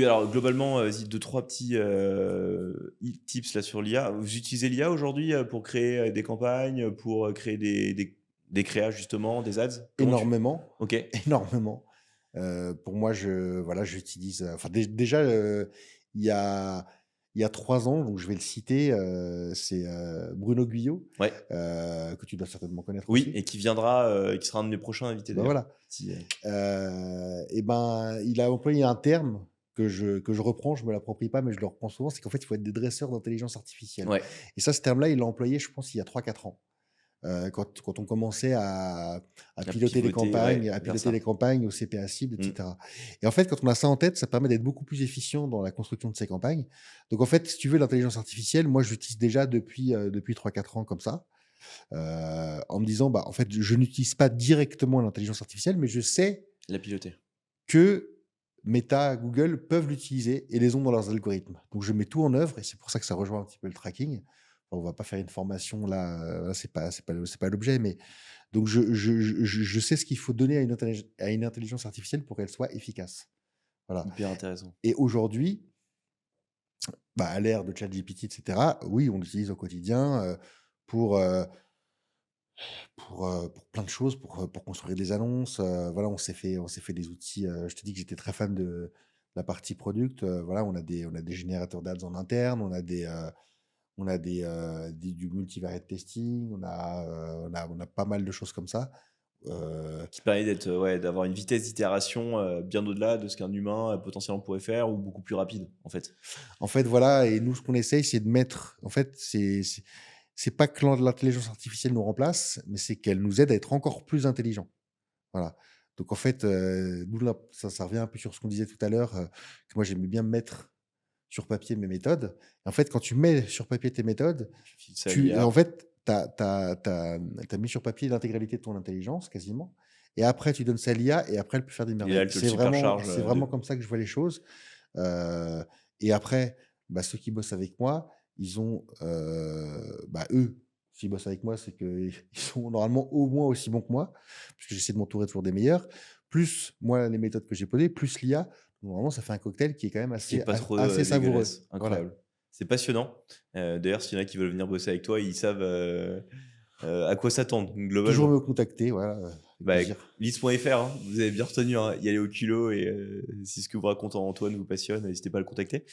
Alors globalement, vas-y 2-3 petits, tips là sur l'IA. Vous utilisez l'IA aujourd'hui, pour créer, des campagnes, pour, créer des créas justement, des ads? Comment tu Énormément, OK. énormément. Pour moi, voilà, j'utilise, enfin déjà, il y a il y a 3 ans, donc je vais le citer, c'est, Bruno Guyot, Ouais. que tu dois certainement connaître Oui aussi. et qui viendra, qui sera un de mes prochains invités Bah, d'ailleurs. voilà, Si, et ben, il a employé un terme que je reprends, je me l'approprie pas, mais je le reprends souvent, c'est qu'en fait, il faut être des dresseurs d'intelligence artificielle ouais, et ça, ce terme-là, il l'a employé, je pense, il y a 3 4 ans. Quand on commençait à à piloter les pivoter, campagnes ouais, vers ça. au CPA cible et Mmh. cetera et en fait, quand on a ça en tête, ça permet d'être beaucoup plus efficient dans la construction de ces campagnes. Donc en fait, si tu veux, l'intelligence artificielle, moi, je l'utilise déjà depuis 3 4 ans comme ça, en me disant: «Bah, en fait, je n'utilise pas directement l'intelligence artificielle, mais je sais La piloter. que Meta, Google peuvent l'utiliser et les ont dans leurs algorithmes. Donc je mets tout en œuvre et c'est pour ça que ça rejoint un petit peu le tracking. On va pas faire une formation là, c'est pas l'objet, mais donc je sais ce qu'il faut donner à une intelligence artificielle pour qu'elle soit efficace. Voilà Hyper intéressant. et aujourd'hui, bah, à l'ère de ChatGPT et cetera, oui, on l'utilise au quotidien, pour, pour plein de choses, pour construire des annonces, voilà, on s'est fait des outils, je te dis que j'étais très fan de la partie product, voilà, on a des générateurs d'ads en interne, on a du multivariate testing, on a pas mal de choses comme ça, heu, Qui permet d'être, ouais, d'avoir une vitesse d'itération, bien au-delà de ce qu'un humain, potentiellement pourrait faire ou beaucoup plus rapide, en fait. en fait, voilà et nous, ce qu'on essaye, c'est de mettre en fait, c'est pas que l'intelligence artificielle nous remplace, mais c'est qu'elle nous aide à être encore plus intelligents. Voilà. Donc en fait, nous là, ça revient un peu sur ce qu'on disait tout à l'heure, que moi j'aimais bien mettre sur papier mes méthodes. Et en fait, quand tu mets sur papier tes méthodes, Tu files ça à l'IA. en fait, tu as mis sur papier l'intégralité de ton intelligence quasiment et après tu donnes ça à l'IA et après elle peut faire des Et là, merveilles. elle te le C'est supercharge, vraiment de comme ça que je vois les choses, heu et après, bah, ceux qui bossent avec moi, ils ont, bah, eux, s'ils bossent avec moi, c'est qu'ils sont normalement au moins aussi bons que moi, puisque j'essaie de m'entourer toujours des meilleurs, plus moi les méthodes que j'ai posées, plus l'IA. Normalement, ça fait un cocktail qui est quand même qui est pas trop, assez savoureux. dégueulasse. Voilà. Incroyable. C'est passionnant. D'ailleurs, s'il y en a qui veulent venir bosser avec toi, ils savent, à quoi s'attendre, Toujours globalement. me contacter, voilà, avec Bah, plaisir. leads.fr, hein, vous avez bien retenu, hein, y aller au culot et si ce que vous raconte Antoine vous passionne, n'hésitez pas à le contacter.